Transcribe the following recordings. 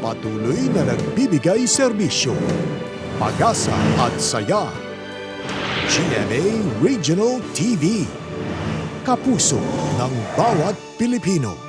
patuloy na nagbibigay serbisyo, pag-asa at saya. GMA Regional TV, kapuso ng bawat Pilipino.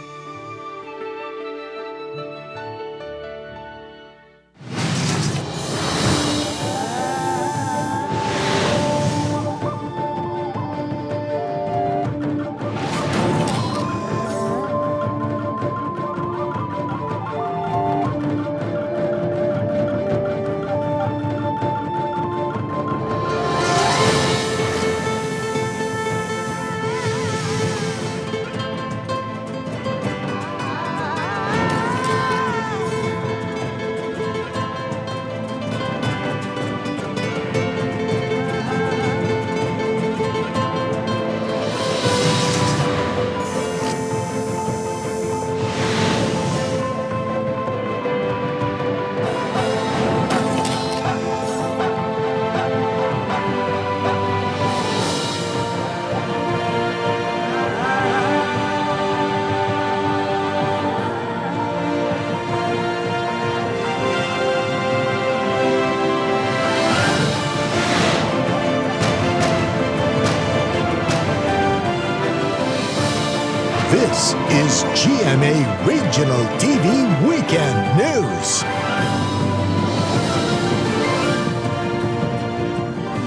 This is GMA Regional TV Weekend News.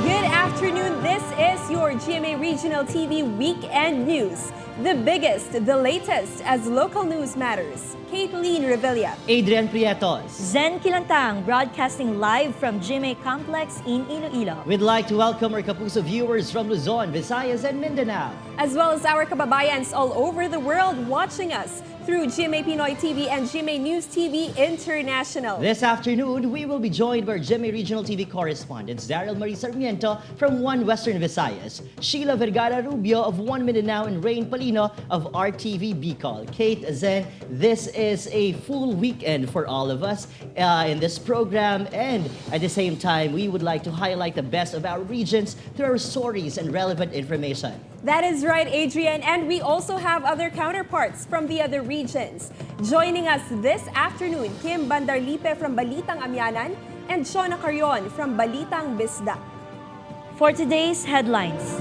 Good afternoon. This is your GMA Regional TV Weekend News. The biggest, the latest, as local news matters. Caitlin Revilla, Adrian Prietos, Zen Kilantang, broadcasting live from GMA Complex in Iloilo. We'd like to welcome our Kapuso viewers from Luzon, Visayas, and Mindanao, as well as our kababayans all over the world watching us through GMA Pinoy TV and GMA News TV International. This afternoon, we will be joined by GMA Regional TV correspondents Daryl Marie Sarmiento from 1 Western Visayas, Sheila Vergara Rubio of 1 Mindanao, and Rain Palino of RTV Bicol. Kate, Zen, this is a full weekend for all of us in this program, and at the same time, we would like to highlight the best of our regions through our stories and relevant information. That is right, Adrian, and we also have other counterparts from the other regions. Joining us this afternoon, Kim Bandarlipe from Balitang Amyanan and Shona Carion from Balitang Bisda. For today's headlines,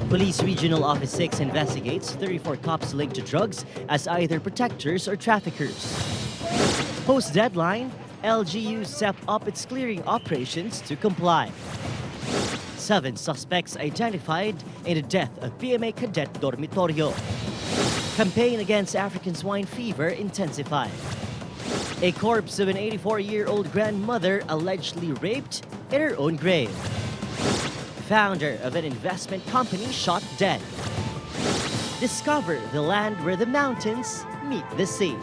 Police Regional Office 6 investigates 34 cops linked to drugs as either protectors or traffickers. Post-deadline, LGU step up its clearing operations to comply. 7 suspects identified in the death of PMA cadet dormitorio. Campaign against African swine fever intensified. A corpse of an 84-year-old grandmother allegedly raped in her own grave. Founder of an investment company shot dead. Discover the land where the mountains meet the sea.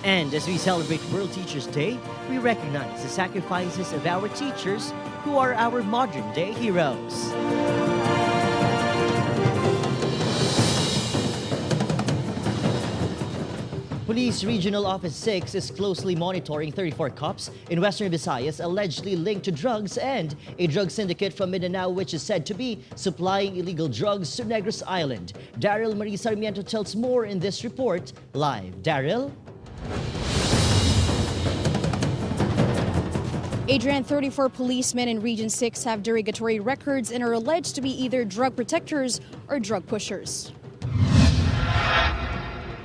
And as we celebrate World Teachers Day, we recognize the sacrifices of our teachers who are our modern-day heroes. Police Regional Office 6 is closely monitoring 34 cops in Western Visayas allegedly linked to drugs and a drug syndicate from Mindanao which is said to be supplying illegal drugs to Negros Island. Daryl Marie Sarmiento tells more in this report live. Daryl? Adrian, 34 policemen in Region 6 have derogatory records and are alleged to be either drug protectors or drug pushers.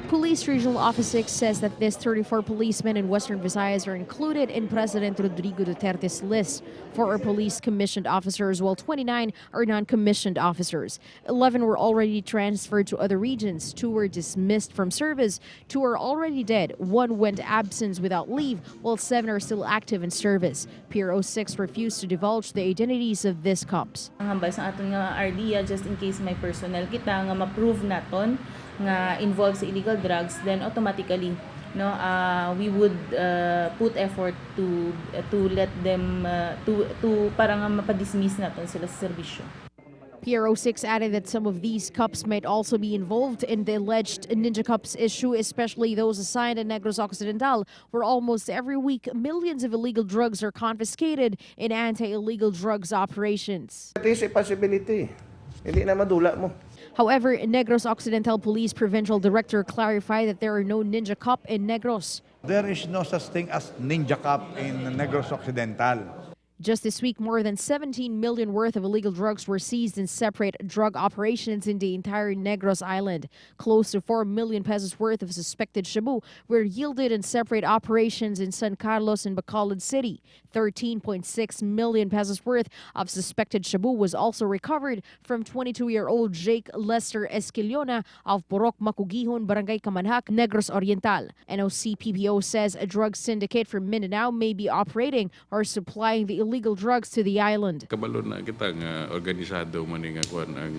Police Regional Office 6 says that these 34 policemen in Western Visayas are included in President Rodrigo Duterte's list for our police commissioned officers, while 29 are non-commissioned officers. 11 were already transferred to other regions, 2 were dismissed from service, 2 are already dead, 1 went absent without leave, while 7 are still active in service. PRO 6 refused to divulge the identities of these cops. Ang hambal sa aton nga RDA, just in case may personnel kita nga ma-prove naton nga involved sa illegal drugs, then automatically we would put effort to let them to para nga mapadismiss naton sila sa serbisyo. PRO 6 added that some of these cups might also be involved in the alleged Ninja Cups issue, especially those assigned in Negros Occidental, where almost every week millions of illegal drugs are confiscated in anti-illegal drugs operations. It is a possibility. Hindi na madula mo. However, Negros Occidental Police Provincial Director clarified that there are no Ninja Cop in Negros. There is no such thing as Ninja Cup in Negros Occidental. Just this week, more than 17 million worth of illegal drugs were seized in separate drug operations in the entire Negros Island. Close to 4 million pesos worth of suspected Cebu were yielded in separate operations in San Carlos and Bacolod City. 13.6 million pesos worth of suspected Cebu was also recovered from 22-year-old Jake Lester Esquiliona of Purok Makugihon, Barangay Kamanhak, Negros Oriental. NOC PPO says a drug syndicate from Mindanao may be operating or supplying the illegal drugs to the island. Kabalo na kita nga organisado man nga kuan ang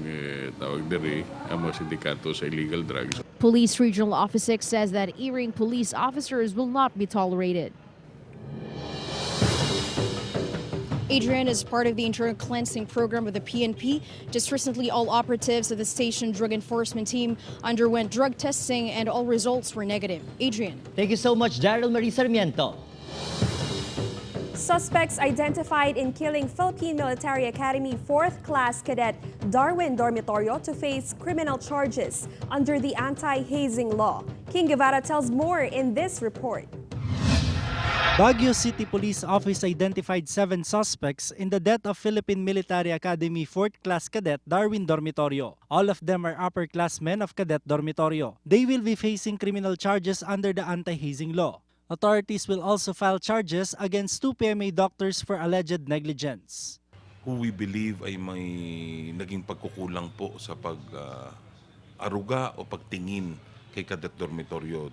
tawag diri amo sindikato sa illegal drugs. Police Regional Office 6 says that earring police officers will not be tolerated. Adrian is part of the internal cleansing program of the PNP. Just recently, all operatives of the station drug enforcement team underwent drug testing and all results were negative. Adrian. Thank you so much, Daryl Marie Sarmiento. Suspects identified in killing Philippine Military Academy 4th class cadet Darwin Dormitorio to face criminal charges under the anti-hazing law. King Guevara tells more in this report. Baguio City Police Office identified 7 suspects in the death of Philippine Military Academy 4th class cadet Darwin Dormitorio. All of them are upperclassmen of Cadet Dormitorio. They will be facing criminal charges under the anti-hazing law. Authorities will also file charges against 2 PMA doctors for alleged negligence. Who we believe ay may naging pagkukulang po sa pag-aruga o pagtingin kay Cadet Dormitorio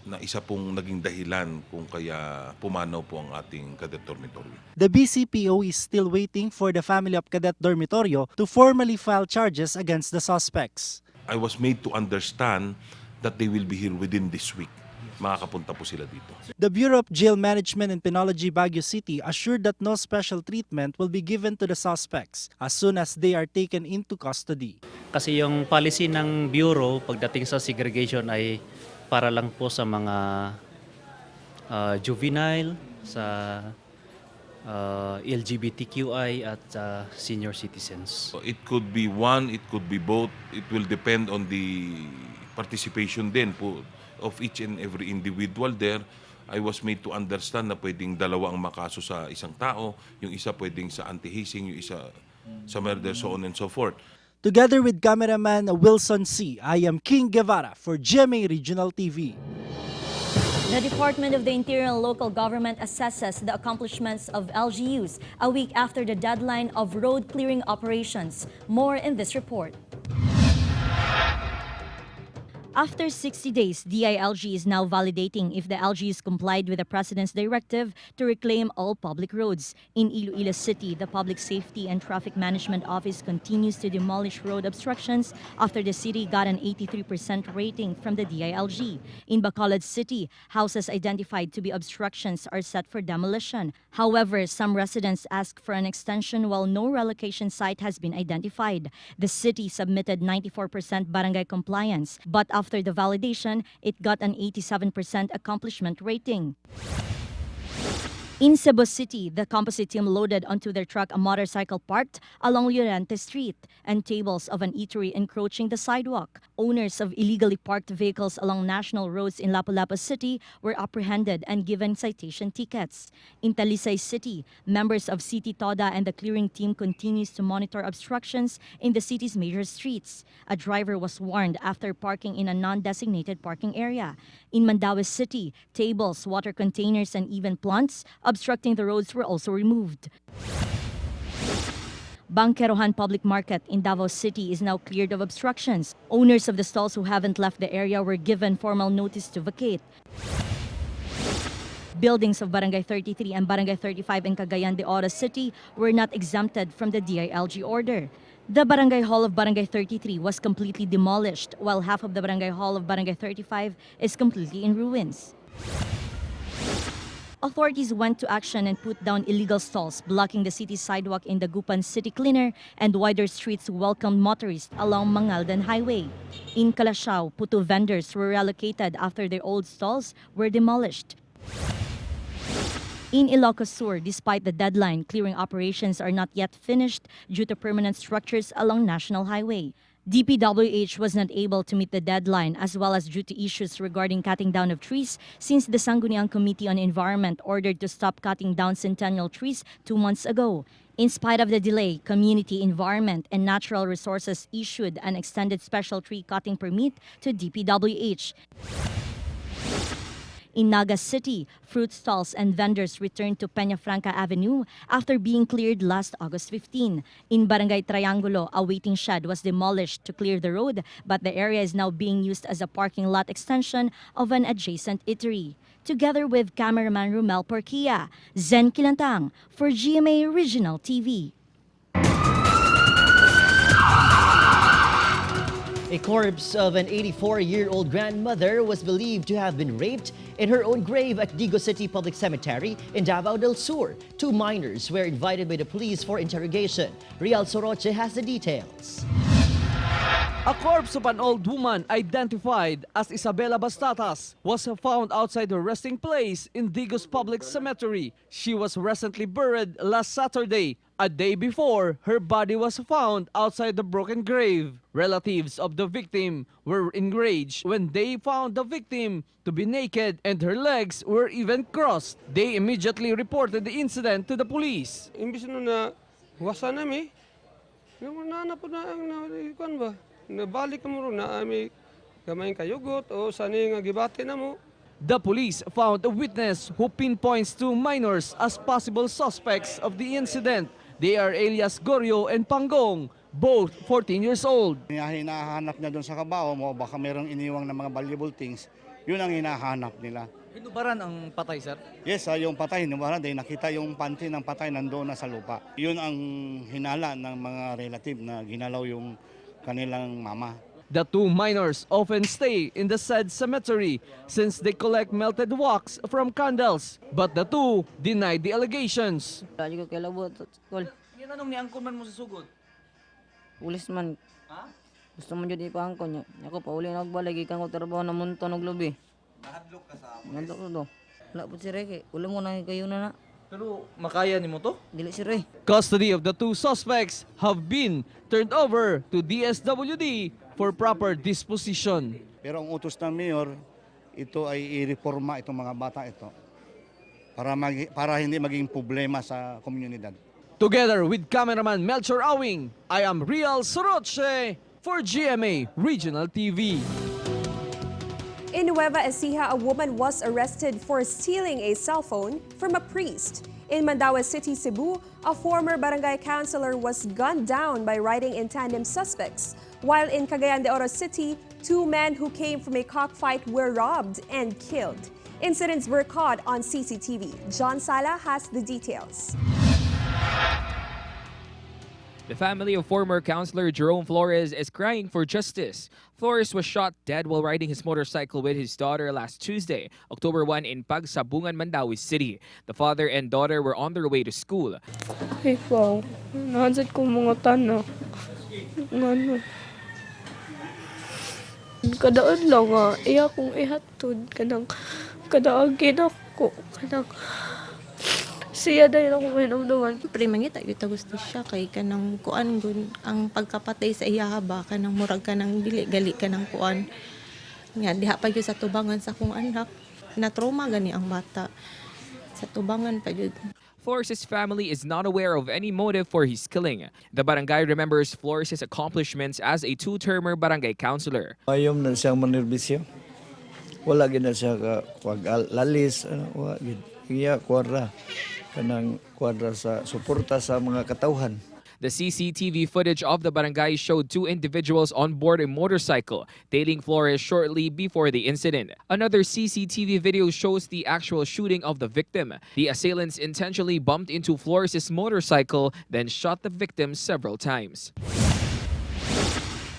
na isa pong naging dahilan kung kaya pumanaw po ang ating Cadet Dormitorio. The BCPO is still waiting for the family of Cadet Dormitorio to formally file charges against the suspects. I was made to understand that they will be here within this week. Makakapunta po sila dito. The Bureau of Jail Management and Penology Baguio City assured that no special treatment will be given to the suspects as soon as they are taken into custody. Kasi yung policy ng Bureau pagdating sa segregation ay para lang po sa mga juvenile, sa LGBTQI at senior citizens. It could be one, it could be both. It will depend on the participation din po of each and every individual there. I was made to understand na pwedeng dalawa ang makaso sa isang tao, yung isa pwedeng sa anti-hazing, yung isa sa murder, so on and so forth. Together with cameraman Wilson C., I am King Guevara for GMA Regional TV. The Department of the Interior and Local Government assesses the accomplishments of LGUs a week after the deadline of road clearing operations. More in this report. After 60 days, DILG is now validating if the LGUs complied with the President's directive to reclaim all public roads. In Iloilo City, the Public Safety and Traffic Management Office continues to demolish road obstructions after the city got an 83% rating from the DILG. In Bacolod City, houses identified to be obstructions are set for demolition. However, some residents asked for an extension while no relocation site has been identified. The city submitted 94% barangay compliance, but after the validation, it got an 87% accomplishment rating. In Cebu City, the composite team loaded onto their truck a motorcycle parked along Llorente Street and tables of an eatery encroaching the sidewalk. Owners of illegally parked vehicles along national roads in Lapu-Lapu City were apprehended and given citation tickets. In Talisay City, members of City Toda and the clearing team continues to monitor obstructions in the city's major streets. A driver was warned after parking in a non-designated parking area. In Mandaue City, tables, water containers, and even plants obstructing the roads were also removed. Bangkerohan Public Market in Davao City is now cleared of obstructions. Owners of the stalls who haven't left the area were given formal notice to vacate. Buildings of Barangay 33 and Barangay 35 in Cagayan de Oro City were not exempted from the DILG order. The Barangay Hall of Barangay 33 was completely demolished, while half of the Barangay Hall of Barangay 35 is completely in ruins. Authorities went to action and put down illegal stalls blocking the city's sidewalk in the Gupan City Cleaner, and wider streets welcomed motorists along Mangaldan Highway. In Calesa, puto vendors were relocated after their old stalls were demolished. In Ilocos Sur, despite the deadline, clearing operations are not yet finished due to permanent structures along National Highway. DPWH was not able to meet the deadline as well as due to issues regarding cutting down of trees since the Sangguniang Committee on Environment ordered to stop cutting down centennial trees 2 months ago. In spite of the delay, Community Environment and Natural Resources issued an extended special tree cutting permit to DPWH. In Naga City, fruit stalls and vendors returned to Peñafranca Avenue after being cleared last August 15. In Barangay Triangulo, a waiting shed was demolished to clear the road, but the area is now being used as a parking lot extension of an adjacent eatery. Together with cameraman Romel Porquia, Zen Kilantang for GMA Regional TV. A corpse of an 84-year-old grandmother was believed to have been raped in her own grave at Digo City Public Cemetery in Davao del Sur. 2 minors were invited by the police for interrogation. Real Soroche has the details. A corpse of an old woman identified as Isabela Bastatas was found outside her resting place in Digos Public Cemetery. She was recently buried last Saturday. A day before, her body was found outside the broken grave. Relatives of the victim were enraged when they found the victim to be naked and her legs were even crossed. They immediately reported the incident to the police. Imbis na wasa nami, na po na ang kuan ba? Nabalik mo ron na ami gamay kayugot o sani nga gibati na mo. The police found a witness who pinpoints 2 minors as possible suspects of the incident. They are alias Goryo and Panggong, both 14 years old. Hinahanap niya doon sa kabao mo, baka mayroong iniwang na mga valuable things, yun ang hinahanap nila. Hinubaran ang patay, sir? Yes, yung patay, hinubaran. Dahil nakita yung panty ng patay nandoon na sa lupa. Yun ang hinala ng mga relative na ginalaw yung kanilang mama. The 2 minors often stay in the said cemetery since they collect melted wax from candles. But the 2 denied the allegations. Lagi ko kilabot at school. Yan anong niangkon man mo sa sugod? Pulis man. Ha? Gusto mo dyan ipangkon niya. Ako pa uli na agbalay. Ikan ko trabaho na munto ng lubi. Nahadlok ka sa amin. Nahadlok ko to. Wala po si Reke. Ulam mo na kayo na. Pero makaya ni mo to? Dili si Rey. Custody of the 2 suspects have been turned over to DSWD for proper disposition. Pero ang utos ng mayor, ito ay i-reforma itong mga bata ito para hindi maging problema sa komunidad. Together with cameraman Melchor Awing, I am Real Soroche for GMA Regional TV. In Nueva Ecija, a woman was arrested for stealing a cell phone from a priest. In Mandaue City, Cebu, a former barangay councilor was gunned down by riding in tandem suspects. While in Cagayan de Oro City, 2 men who came from a cockfight were robbed and killed. Incidents were caught on CCTV. John Sala has the details. The family of former councilor Jerome Flores is crying for justice. Flores was shot dead while riding his motorcycle with his daughter last Tuesday, October 1 in Pagsabungan, Mandaue City. The father and daughter were on their way to school. Ikaw, nahansad ko mga tanah. Ngano. Kadaan lang iya kong ihatod. Kadaagin ako. Siya dahil ako mainamdaman. Siyempre, mangita yung gusto siya kay kanang kuan gun ang pagkapatay sa iyahaba kanang murag kanang dili gali kanang kuan. Nga diha pa gyud sa tubangan sa kong anak. Na trauma gani ang bata. Sa tubangan pa gyud. Flores' family is not aware of any motive for his killing. The barangay remembers Flores' accomplishments as a 2-termer barangay councilor. Ayom na siyang manerbisyo. Wala gid na siya ka lalis wa gid. Iya kwadra kanang kwadra sa suporta sa mga katawhan. The CCTV footage of the barangay showed 2 individuals on board a motorcycle, tailing Flores shortly before the incident. Another CCTV video shows the actual shooting of the victim. The assailants intentionally bumped into Flores' motorcycle, then shot the victim several times.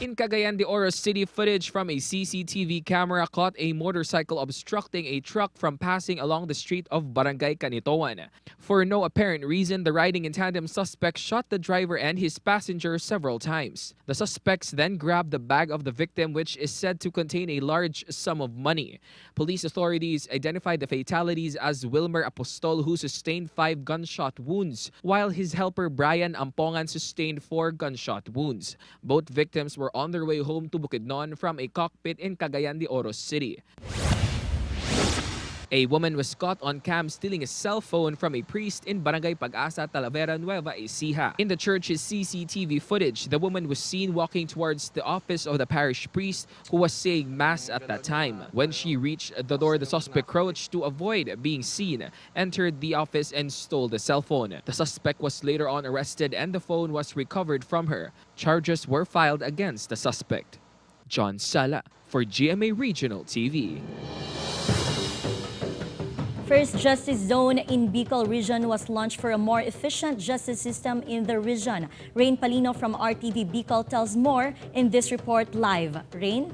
In Cagayan de Oro City, footage from a CCTV camera caught a motorcycle obstructing a truck from passing along the street of Barangay Canitoan. For no apparent reason, the riding in tandem suspect shot the driver and his passenger several times. The suspects then grabbed the bag of the victim, which is said to contain a large sum of money. Police authorities identified the fatalities as Wilmer Apostol, who sustained 5 gunshot wounds, while his helper Brian Ampongan sustained 4 gunshot wounds. Both victims were on their way home to Bukidnon from a cockpit in Cagayan de Oro City. A woman was caught on cam stealing a cell phone from a priest in Barangay Pag-asa, Talavera, Nueva Ecija. In the church's CCTV footage, the woman was seen walking towards the office of the parish priest, who was saying mass at that time. When she reached the door, the suspect crouched to avoid being seen, entered the office and stole the cell phone. The suspect was later on arrested and the phone was recovered from her. Charges were filed against the suspect. John Sala for GMA Regional TV. First Justice Zone in Bicol Region was launched for a more efficient justice system in the region. Rain Palino from RTV Bicol tells more in this report live. Rain?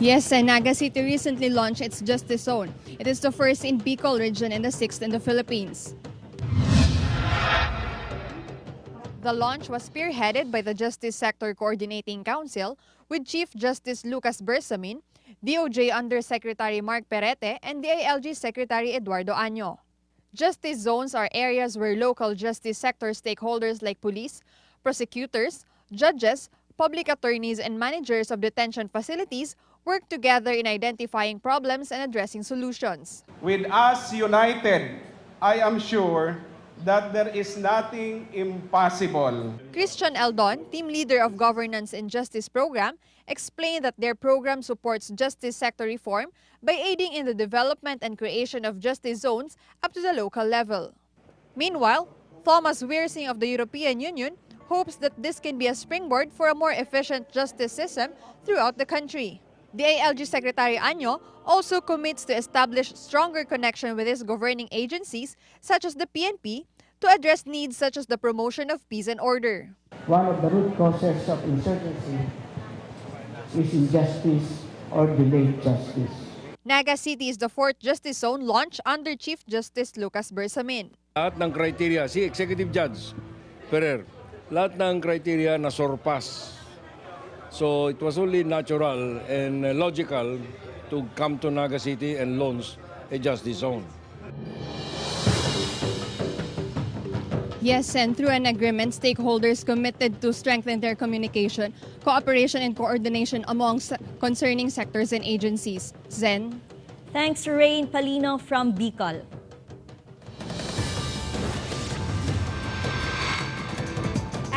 Yes, Naga City recently launched its Justice Zone. It is the first in Bicol Region and the 6th in the Philippines. The launch was spearheaded by the Justice Sector Coordinating Council with Chief Justice Lucas Bersamin, DOJ Undersecretary Mark Perete, and DILG Secretary Eduardo Año. Justice zones are areas where local justice sector stakeholders like police, prosecutors, judges, public attorneys, and managers of detention facilities work together in identifying problems and addressing solutions. With us united, I am sure that there is nothing impossible. Christian Eldon, team leader of Governance and Justice Program, explained that their program supports justice sector reform by aiding in the development and creation of justice zones up to the local level. Meanwhile, Thomas Wiersing of the European Union hopes that this can be a springboard for a more efficient justice system throughout the country. DILG Secretary Año also commits to establish stronger connection with his governing agencies, such as the PNP, to address needs such as the promotion of peace and order. One of the root causes of insurgency is injustice or delayed justice. Naga City is the 4th Justice Zone launched under Chief Justice Lucas Bersamin. Lahat ng criteria, si Executive Judge Ferrer, lahat ng criteria na surpass. So it was only natural and logical to come to Naga City and launch a justice zone. Yes, and through an agreement, stakeholders committed to strengthen their communication, cooperation, and coordination among concerning sectors and agencies. Zen? Thanks, Rain Palino from Bicol.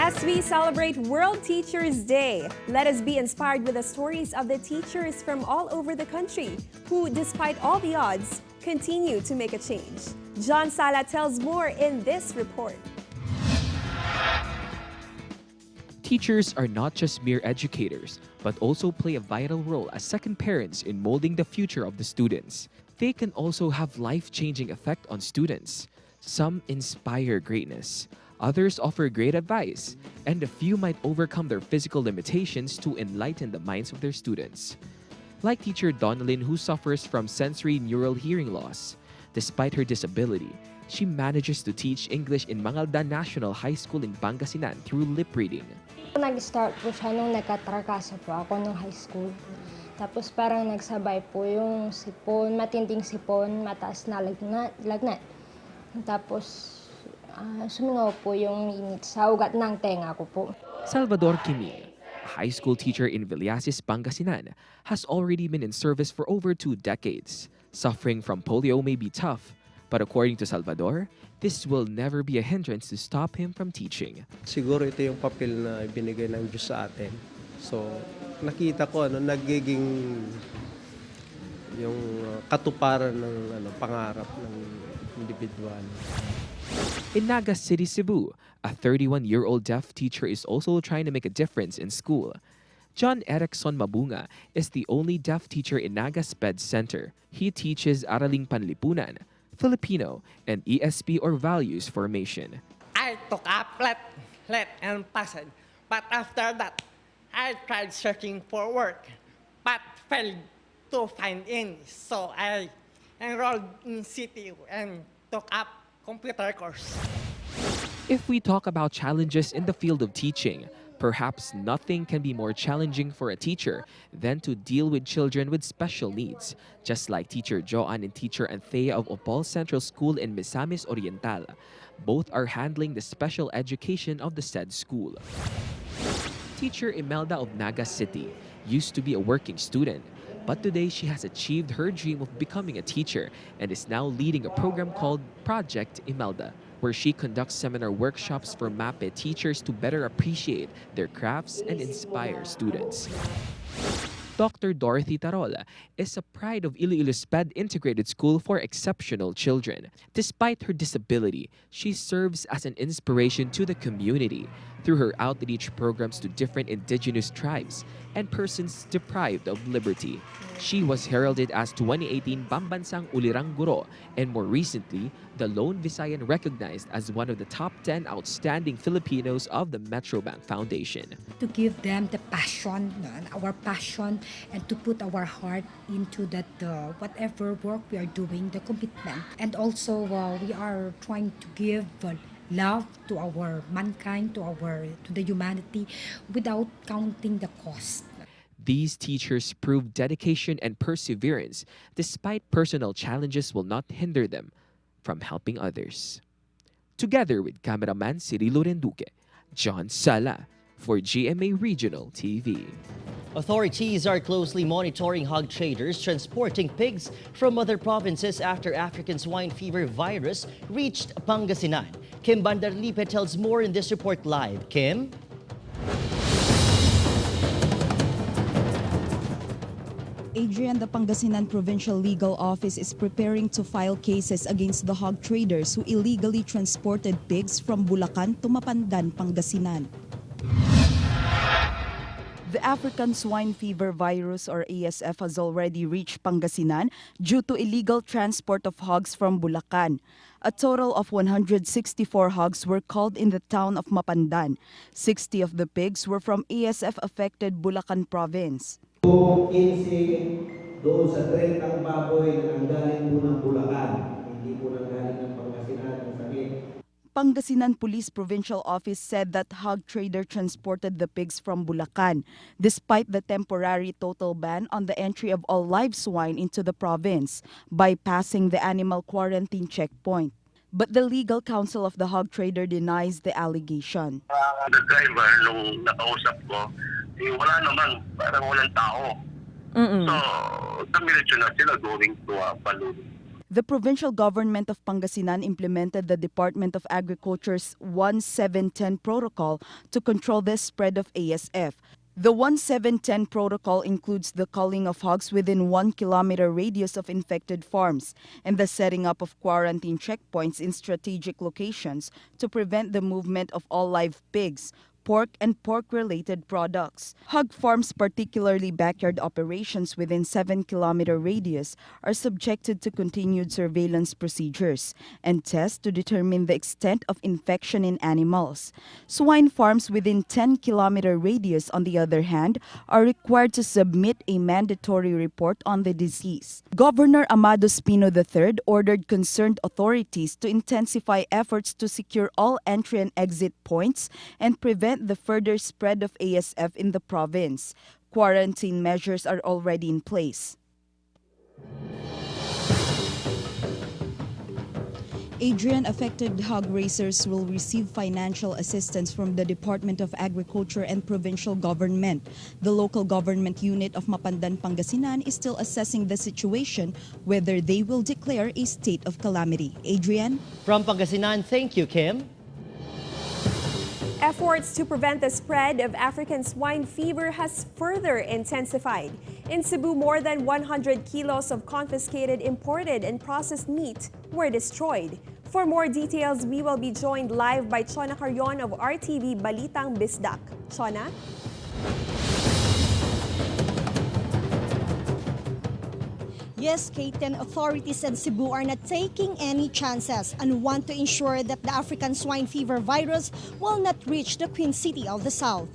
As we celebrate World Teachers Day, let us be inspired with the stories of the teachers from all over the country who, despite all the odds, continue to make a change. John Sala tells more in this report. Teachers are not just mere educators, but also play a vital role as second parents in molding the future of the students. They can also have life-changing effect on students. Some inspire greatness. Others offer great advice, and a few might overcome their physical limitations to enlighten the minds of their students. Like teacher Donalyn, who suffers from sensory neural hearing loss. Despite her disability, she manages to teach English in Mangaldan National High School in Pangasinan through lip reading. Nag-start po siya nung nagkatarkasa po ako nung high school. Tapos parang nagsabay po yung sipon, matinding sipon, mataas na lagnat. Tapos sumingaw po yung init sa ugat ng tenga ko po. Salvador Kimi, a high school teacher in Villasis, Pangasinan, has already been in service for over 2 decades. Suffering from polio may be tough, but according to Salvador, this will never be a hindrance to stop him from teaching. Siguro ito yung papel na ibinigay ng Diyos sa atin. So, nakita ko nagiging yung katuparan ng pangarap ng individual. In Naga City, Cebu, a 31-year-old deaf teacher is also trying to make a difference in school. John Erickson Mabunga is the only deaf teacher in Naga SPED Center. He teaches Araling Panlipunan, Filipino, and ESP or Values Formation. I I took up let and passed. But after that, I tried searching for work, but failed to find any. So I enrolled in CTU and took up computer course. If we talk about challenges in the field of teaching, perhaps nothing can be more challenging for a teacher than to deal with children with special needs, just like Teacher Joanne and Teacher Anthea of Opal Central School in Misamis Oriental. Both are handling the special education of the said school. Teacher Imelda of Naga City used to be a working student, but today she has achieved her dream of becoming a teacher and is now leading a program called Project Imelda, where she conducts seminar workshops for MAPE teachers to better appreciate their crafts and inspire students. Dr. Dorothy Tarola is a pride of Iloilo SPED Integrated School for Exceptional Children. Despite her disability, she serves as an inspiration to the community through her outreach programs to different indigenous tribes and persons deprived of liberty. She was heralded as 2018 Pambansang Ulirang Guro and more recently, the lone Visayan recognized as one of the top 10 outstanding Filipinos of the Metrobank Foundation. To give them the passion, our passion, and to put our heart into that whatever work we are doing, the commitment. And also we are trying to give love to our mankind, to the humanity, without counting the cost. These teachers prove dedication and perseverance despite personal challenges will not hinder them from helping others. Together with cameraman Cirilo Renduque, John Sala for GMA Regional TV. Authorities are closely monitoring hog traders transporting pigs from other provinces after African swine fever virus reached Pangasinan. Kim Bandarlipe tells more in this report live. Kim? Adrian, the Pangasinan Provincial Legal Office is preparing to file cases against the hog traders who illegally transported pigs from Bulacan to Mapandan, Pangasinan. The African swine fever virus or ASF has already reached Pangasinan due to illegal transport of hogs from Bulacan. A total of 164 hogs were culled in the town of Mapandan. 60 of the pigs were from ASF-affected Bulacan province. 15 doon sa 30 baboy na nanggaling po ng Bulacan. Hindi po nanggaling ng Pangasinan ang sakit. Pangasinan Police Provincial Office said that hog trader transported the pigs from Bulacan, despite the temporary total ban on the entry of all live swine into the province, bypassing the animal quarantine checkpoint. But the legal counsel of the hog trader denies the allegation. The driver, nung nakausap ko, wala naman, parang walang tao. So, damiretso na sila going to Balud. The provincial government of Pangasinan implemented the Department of Agriculture's 1710 protocol to control the spread of ASF. The 1710 protocol includes the culling of hogs within 1 kilometer radius of infected farms and the setting up of quarantine checkpoints in strategic locations to prevent the movement of all live pigs, pork, and pork-related products. Hog farms, particularly backyard operations within 7-kilometer radius, are subjected to continued surveillance procedures and tests to determine the extent of infection in animals. Swine farms within 10-kilometer radius, on the other hand, are required to submit a mandatory report on the disease. Governor Amado Espino III ordered concerned authorities to intensify efforts to secure all entry and exit points and prevent the further spread of ASF in the province. Quarantine measures are already in place. Adrian, affected hog raisers will receive financial assistance from the Department of Agriculture and provincial government. The local government unit of Mapandan, Pangasinan is still assessing the situation, whether they will declare a state of calamity. Adrian? From Pangasinan, thank you, Kim. Efforts to prevent the spread of African swine fever has further intensified. In Cebu, more than 100 kilos of confiscated imported and processed meat were destroyed. For more details, we will be joined live by Chona Carrion of RTV Balitang Bisdak. Chona? Yes, Kate, authorities in Cebu are not taking any chances and want to ensure that the African swine fever virus will not reach the Queen City of the South.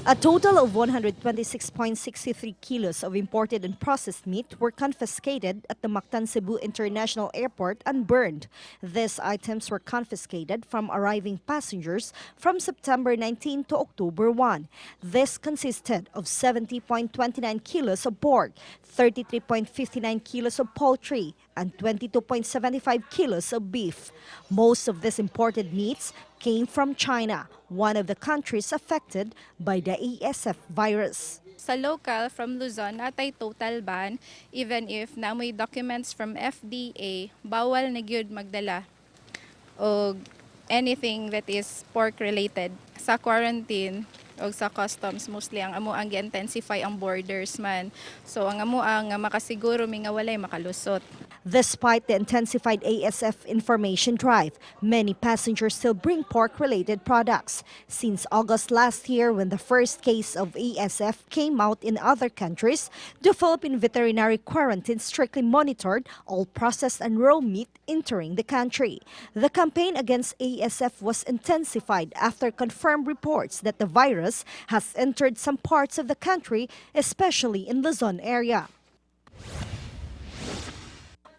A total of 126.63 kilos of imported and processed meat were confiscated at the Mactan Cebu International Airport and burned. These items were confiscated from arriving passengers from September 19 to October 1. This consisted of 70.29 kilos of pork, 33.59 kilos of poultry, and 22.75 kilos of beef. Most of these imported meats came from China, one of the countries affected by the ASF virus. Sa local from Luzon, natay total ban, even if namoy documents from FDA, bawal na gyud magdala o anything that is pork related. Sa quarantine o sa customs, mostly ang amo ang gi-intensify ang borders man. So ang amo ang makasiguro mi nga walay makalusot. Despite the intensified ASF information drive, many passengers still bring pork-related products. Since August last year, when the first case of ASF came out in other countries, the Philippine Veterinary Quarantine strictly monitored all processed and raw meat entering the country. The campaign against ASF was intensified after confirmed reports that the virus has entered some parts of the country, especially in Luzon area.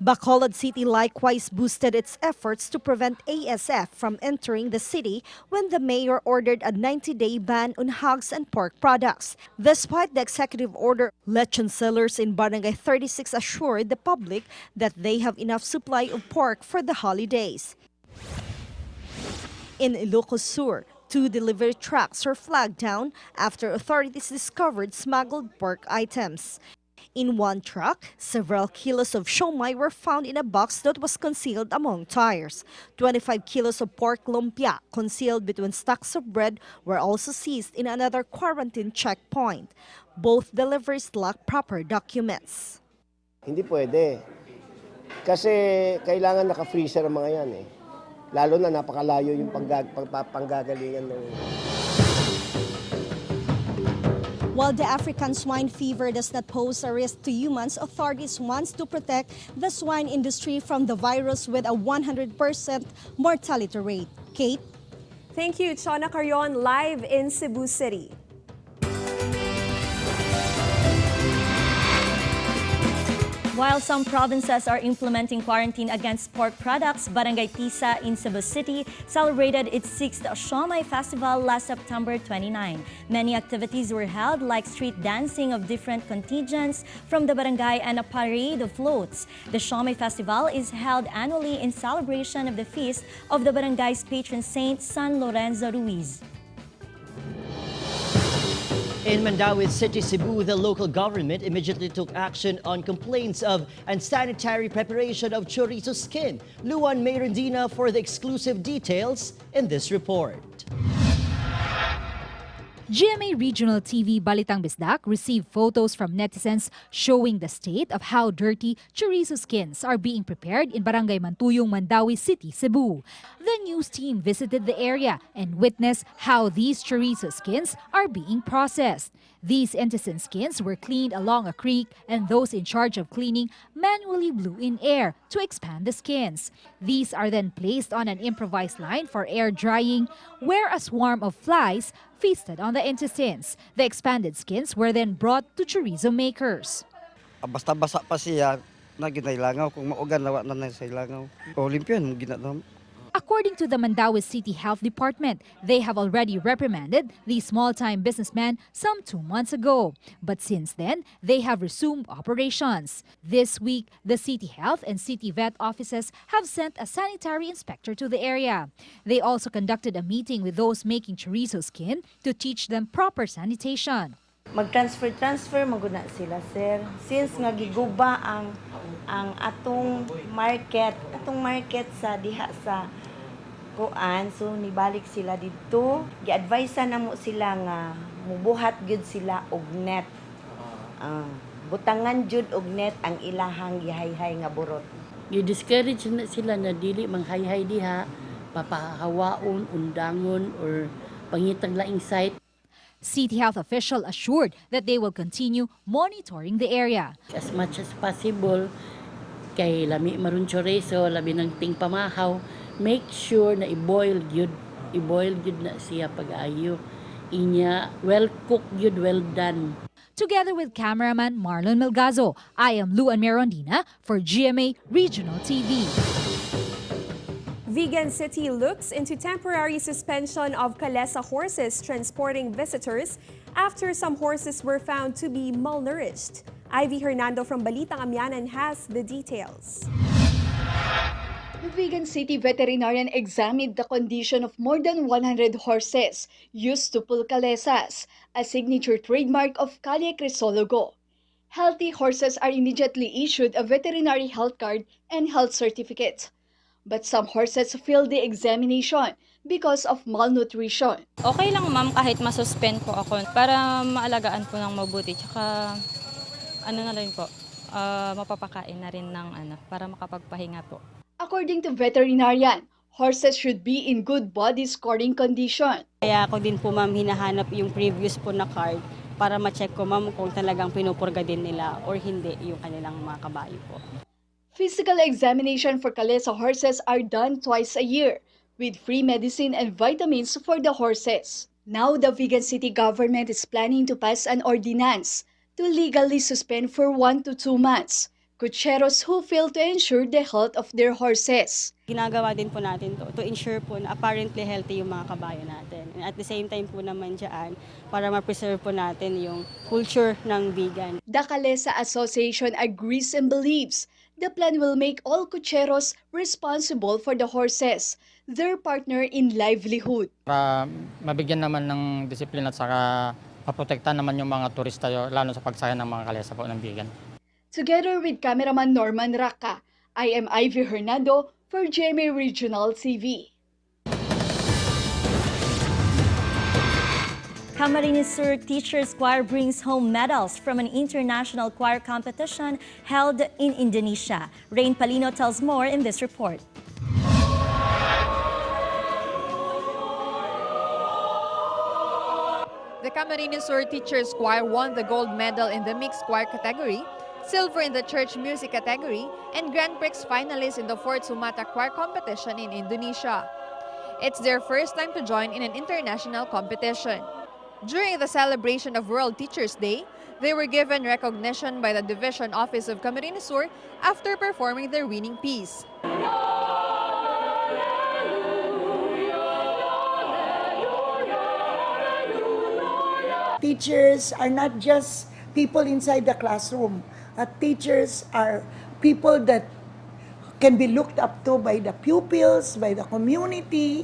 Bacolod City likewise boosted its efforts to prevent ASF from entering the city when the mayor ordered a 90-day ban on hogs and pork products. Despite the executive order, lechon sellers in Barangay 36 assured the public that they have enough supply of pork for the holidays. In Ilocos Sur, 2 delivery trucks were flagged down after authorities discovered smuggled pork items. In one truck, several kilos of siomai were found in a box that was concealed among tires. 25 kilos of pork lumpia concealed between stacks of bread were also seized in another quarantine checkpoint. Both deliveries lack proper documents. Hindi pwede. Kasi kailangan naka-freezer ang mga yan eh. Lalo na napakalayo yung panggagalingan ng... While the African swine fever does not pose a risk to humans, authorities want to protect the swine industry from the virus with a 100% mortality rate. Kate? Thank you, Chona Carion, live in Cebu City. While some provinces are implementing quarantine against pork products, Barangay Tisa in Cebu City celebrated its 6th Siomai Festival last September 29. Many activities were held, like street dancing of different contingents from the barangay and a parade of floats. The Siomai Festival is held annually in celebration of the feast of the barangay's patron saint, San Lorenzo Ruiz. In Mandaue City, Cebu, the local government immediately took action on complaints of unsanitary preparation of chorizo skin. Luan Mayrandina for the exclusive details in this report. GMA Regional TV Balitang Bisdak received photos from netizens showing the state of how dirty chorizo skins are being prepared in Barangay Mantuyong, Mandaue City, Cebu. The news team visited the area and witnessed how these chorizo skins are being processed. These innocent skins were cleaned along a creek, and those in charge of cleaning manually blew in air to expand the skins. These are then placed on an improvised line for air drying, where a swarm of flies feasted on the intestines. The expanded skins were then brought to chorizo makers. Basta-basa pa siya, na ginailangaw. Kung maugan, lawa na sa ilangaw. Olympian, ginadam. According to the Mandaue City Health Department, they have already reprimanded the small-time businessman some 2 months ago. But since then, they have resumed operations. This week, the City Health and City Vet offices have sent a sanitary inspector to the area. They also conducted a meeting with those making chorizo skin to teach them proper sanitation. Mag-transfer maguna sila, sir. Since nga giguba ang atong market sa diha sa kuan, so nibalik sila dito. Gi-advise na mo sila nga mubuhat gyud sila og net. Butangan jud og net ang ilahang gihayhay nga burot. Gi-discourage na sila na dili manghayhay diha, papahawaon, undangon or pangitag laing site. City health official assured that they will continue monitoring the area. As much as possible, kay lami maron chorizo, labi ng ting pamahaw, make sure na i-boil yun na siya pag-ayo. Inya, well cooked yun, well done. Together with cameraman Marlon Melgazo, I am Luan Merondina for GMA Regional TV. Vigan City looks into temporary suspension of Calesa horses transporting visitors after some horses were found to be malnourished. Ivy Hernando from Balitang Amyanan has the details. The Vigan City veterinarian examined the condition of more than 100 horses used to pull calesas, a signature trademark of Calle Crisologo. Healthy horses are immediately issued a veterinary health card and health certificate. But some horses failed the examination because of malnutrition. Okay lang ma'am kahit masuspend po ako para maalagaan po ng mabuti. Tsaka na rin po, mapapakain na rin ng para makapagpahinga po. According to veterinarian, horses should be in good body scoring condition. Kaya ako din po ma'am hinahanap yung previous po na card para ma-check ko ma'am kung talagang pinupurga din nila or hindi yung kanilang mga kabayo po. Physical examination for Calesa horses are done twice a year with free medicine and vitamins for the horses. Now the Vigan City government is planning to pass an ordinance to legally suspend for 1 to 2 months cocheros who fail to ensure the health of their horses. Ginagawa din po natin to ensure po na apparently healthy yung mga kabayo natin. And at the same time po naman dyan, para ma-preserve po natin yung culture ng vegan. The Calesa Association agrees and believes the plan will make all cocheros responsible for the horses, their partner in livelihood. Para mabigyan naman ng disiplina at saka maprotektahan naman yung mga turista, lalo sa pagsaya ng mga kalesa po ng vegan. Together with cameraman Norman Raka, I am Ivy Hernando for GMA Regional TV. Camarines Sur Teachers Choir brings home medals from an international choir competition held in Indonesia. Rain Palino tells more in this report. The Camarines Sur Teachers Choir won the gold medal in the mixed choir category, silver in the church music category, and Grand Prix finalists in the 4th Sumatra Choir competition in Indonesia. It's their first time to join in an international competition. During the celebration of World Teachers Day, they were given recognition by the Division Office of Camarines Sur after performing their winning piece. Teachers are not just people inside the classroom. Teachers are people that can be looked up to by the pupils, by the community.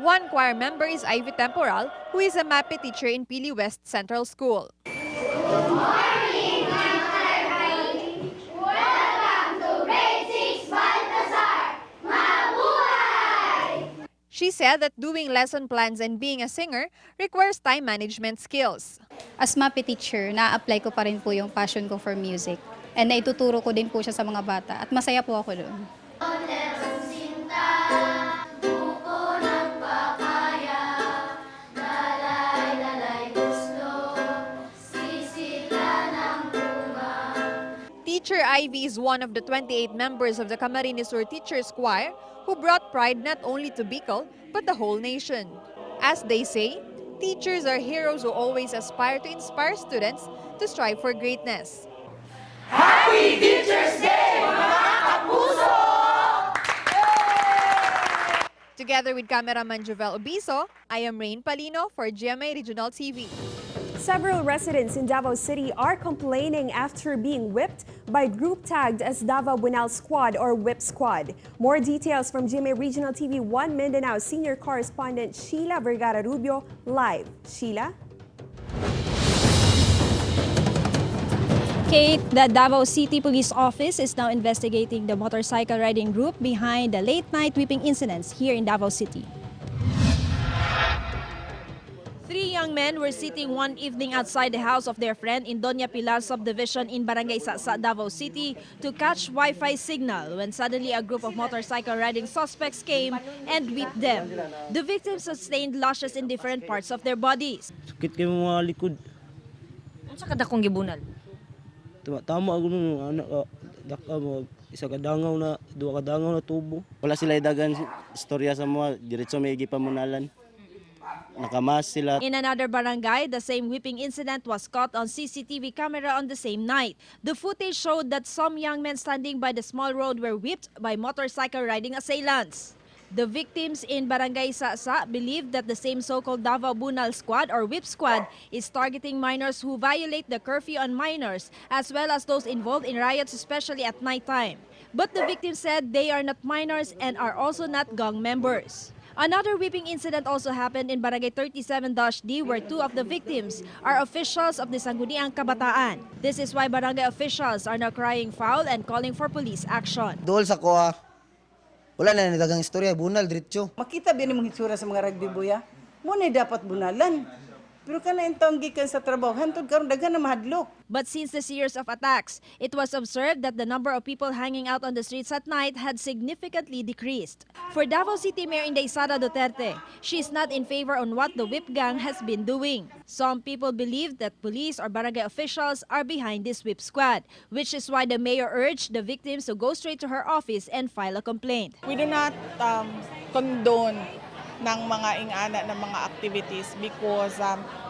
One choir member is Ivy Temporal, who is a MAPE teacher in Pili West Central School. Good morning, Ivy. Welcome to Grade 6 Baltasar. Mabuhay! She said that doing lesson plans and being a singer requires time management skills. As MAPE teacher, na-apply ko pa rin po yung passion ko for music. And naituturo ko din po siya sa mga bata at masaya po ako doon. Teacher Ivy is one of the 28 members of the Camarines Sur Teachers Choir who brought pride not only to Bicol but the whole nation. As they say, teachers are heroes who always aspire to inspire students to strive for greatness. Happy Teachers Day, mga kapuso! Together with cameraman Jovel Obiso, I am Rain Palino for GMA Regional TV. Several residents in Davao City are complaining after being whipped by group tagged as Davao Buenal Squad or Whip Squad. More details from GMA Regional TV 1 Mindanao senior correspondent Sheila Vergara Rubio live. Sheila? Kate, the Davao City Police Office is now investigating the motorcycle riding group behind the late-night whipping incidents here in Davao City. 3 young men were sitting one evening outside the house of their friend in Doña Pilar subdivision in Barangay Sasa, Davao City to catch Wi-Fi signal when suddenly a group of motorcycle riding suspects came and whipped them. The victims sustained lashes in different parts of their bodies. Sakit kay mga likod. Unsa kada kong gibunal? Tama ako nung anak ka. Daka mo. Isa ka dangaw na, duwa ka dangaw na tubo. Wala sila idagan istorya sa mga diretso may gipamunalan. Nakamas sila. In another barangay, the same whipping incident was caught on CCTV camera on the same night. The footage showed that some young men standing by the small road were whipped by motorcycle riding assailants. The victims in Barangay Sasa believe that the same so-called Davao Bunal Squad or Whip Squad is targeting minors who violate the curfew on minors, as well as those involved in riots, especially at nighttime. But the victims said they are not minors and are also not gang members. Another whipping incident also happened in Barangay 37-D where 2 of the victims are officials of the Sangguniang Kabataan. This is why barangay officials are now crying foul and calling for police action. Dool sa kuha. Wala na nadagang istorya, bunal diretso. Makita ba mong hitsura sa mga rugby buya? Muna dapat bunalan. Pero kana intong gikan sa trabaho, hantod karon daghan na mahadlok. But since the series of attacks, it was observed that the number of people hanging out on the streets at night had significantly decreased. For Davao City Mayor Inday Sara Duterte, she is not in favor on what the whip gang has been doing. Some people believe that police or barangay officials are behind this whip squad, which is why the mayor urged the victims to go straight to her office and file a complaint. We do not condone ng mga ingana ng mga activities because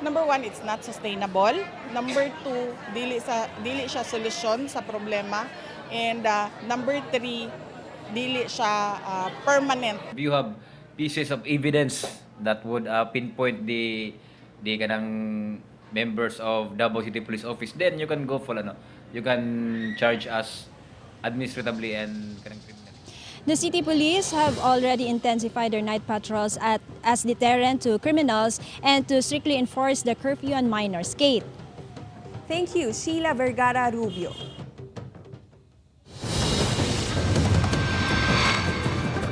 number 1, it's not sustainable. Number 2, dili siya solusyon sa problema. And number 3, dili siya permanent. If you have pieces of evidence that would pinpoint the kanang members of Davao City Police Office, then you can go for you can charge us administratively and kanang criminal. The city police have already intensified their night patrols as deterrent to criminals and to strictly enforce the curfew on minors. Kate. Thank you, Sheila Vergara Rubio.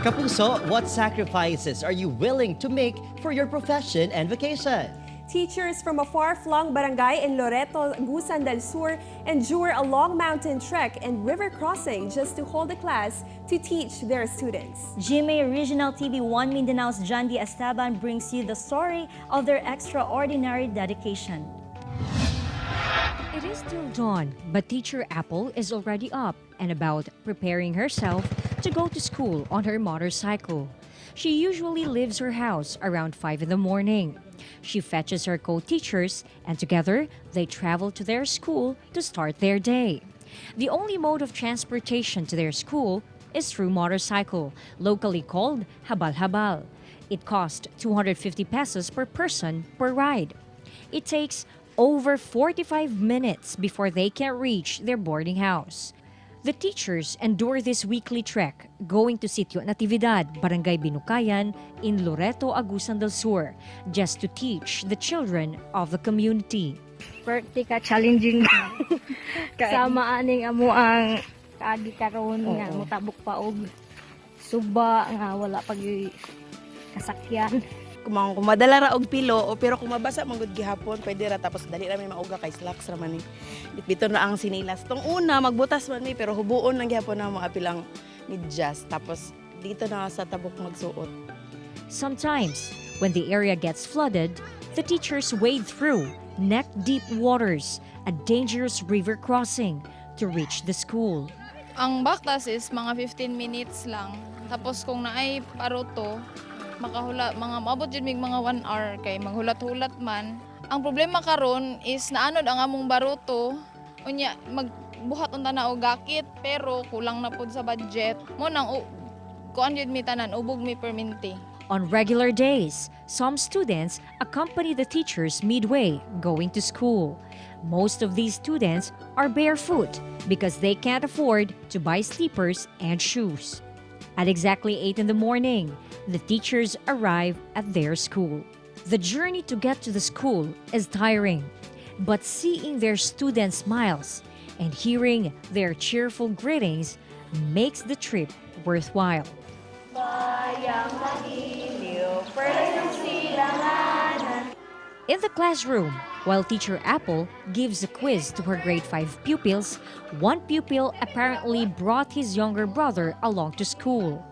Kapuso, what sacrifices are you willing to make for your profession and vacation? Teachers from a far-flung barangay in Loreto, Agusan del Sur endure a long mountain trek and river crossing just to hold a class to teach their students. GMA Regional TV 1 Mindanao's Jandi Estaban brings you the story of their extraordinary dedication. It is still dawn, but teacher Apple is already up and about, preparing herself to go to school on her motorcycle. She usually leaves her house around 5 in the morning. She fetches her co-teachers and together they travel to their school to start their day. The only mode of transportation to their school is through motorcycle, locally called habal-habal. It costs 250 pesos per person per ride. It takes over 45 minutes before they can reach their boarding house. The teachers endure this weekly trek going to Sitio Natividad, Barangay Binukayan in Loreto, Agusan del Sur, just to teach the children of the community. Perti ka challenging sama aning amo ang kaagi karon nga mutabok pa og suba nga wala pag kasakyan. Kung madala ra og pilo o pero kung mabasa man gud gihapon pwede ra tapos dali ra may mauga kay slacks ra man ni. Bitbito na ang sinilas. Tong una magbutas man mi pero hubuon nang gihapon na mga pilang medyas tapos dito na sa tabok magsuot. Sometimes, when the area gets flooded, the teachers wade through neck-deep waters, a dangerous river crossing, to reach the school. Ang baktas is mga 15 minutes lang. Tapos kung naay paroto, maabot jud mig mga 1 hour kay maghulat-hulat man. Ang problema karon is naanod ang among baruto unya magbuhat unta na og gakit pero kulang na pud sa budget. Mo nang kuan jud mi tanan ubog mi perminti. On regular days, some students accompany the teachers midway going to school. Most of these students are barefoot because they can't afford to buy slippers and shoes. At exactly 8 in the morning, the teachers arrive at their school. The journey to get to the school is tiring, but seeing their students' smiles and hearing their cheerful greetings makes the trip worthwhile. In the classroom, while Teacher Apple gives a quiz to her grade 5 pupils, one pupil apparently brought his younger brother along to school.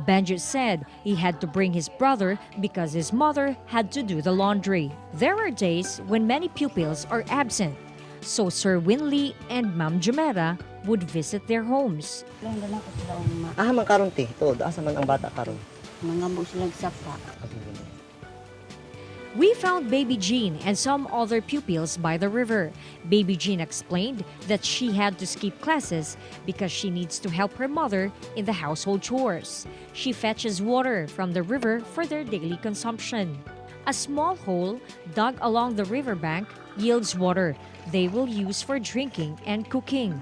Benjo said he had to bring his brother because his mother had to do the laundry. There are days when many pupils are absent, so Sir Winley and Ma'am Jumera would visit their homes. Man karon ti, to, asa man ang bata karon. Mangamo sila sapa. We found Baby Jean and some other pupils by the river. Baby Jean explained that she had to skip classes because she needs to help her mother in the household chores. She fetches water from the river for their daily consumption. A small hole dug along the riverbank yields water they will use for drinking and cooking.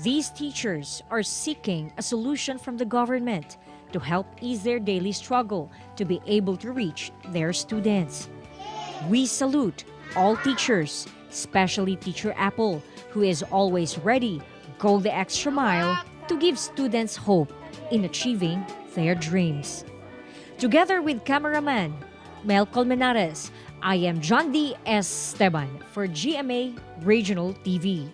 These teachers are seeking a solution from the government to help ease their daily struggle to be able to reach their students. We salute all teachers, especially Teacher Apple, who is always ready, go the extra mile to give students hope in achieving their dreams. Together with cameraman Mel Colmenares, I am John D. Esteban for GMA Regional TV.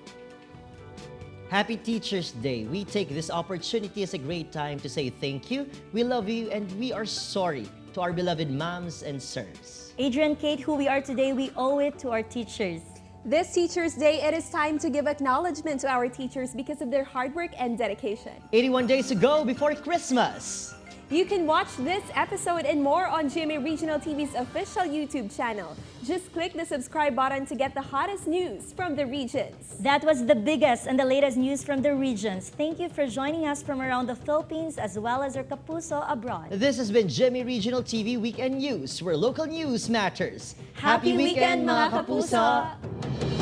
Happy Teachers Day. We take this opportunity as a great time to say thank you, we love you, and we are sorry to our beloved moms and sirs. Adrian, Kate, who we are today, we owe it to our teachers. This Teachers Day, it is time to give acknowledgement to our teachers because of their hard work and dedication. 81 days to go before Christmas. You can watch this episode and more on GMA Regional TV's official YouTube channel. Just click the subscribe button to get the hottest news from the regions. That was the biggest and the latest news from the regions. Thank you for joining us from around the Philippines as well as our kapuso abroad. This has been GMA Regional TV Weekend News, where local news matters. Happy weekend, mga kapuso!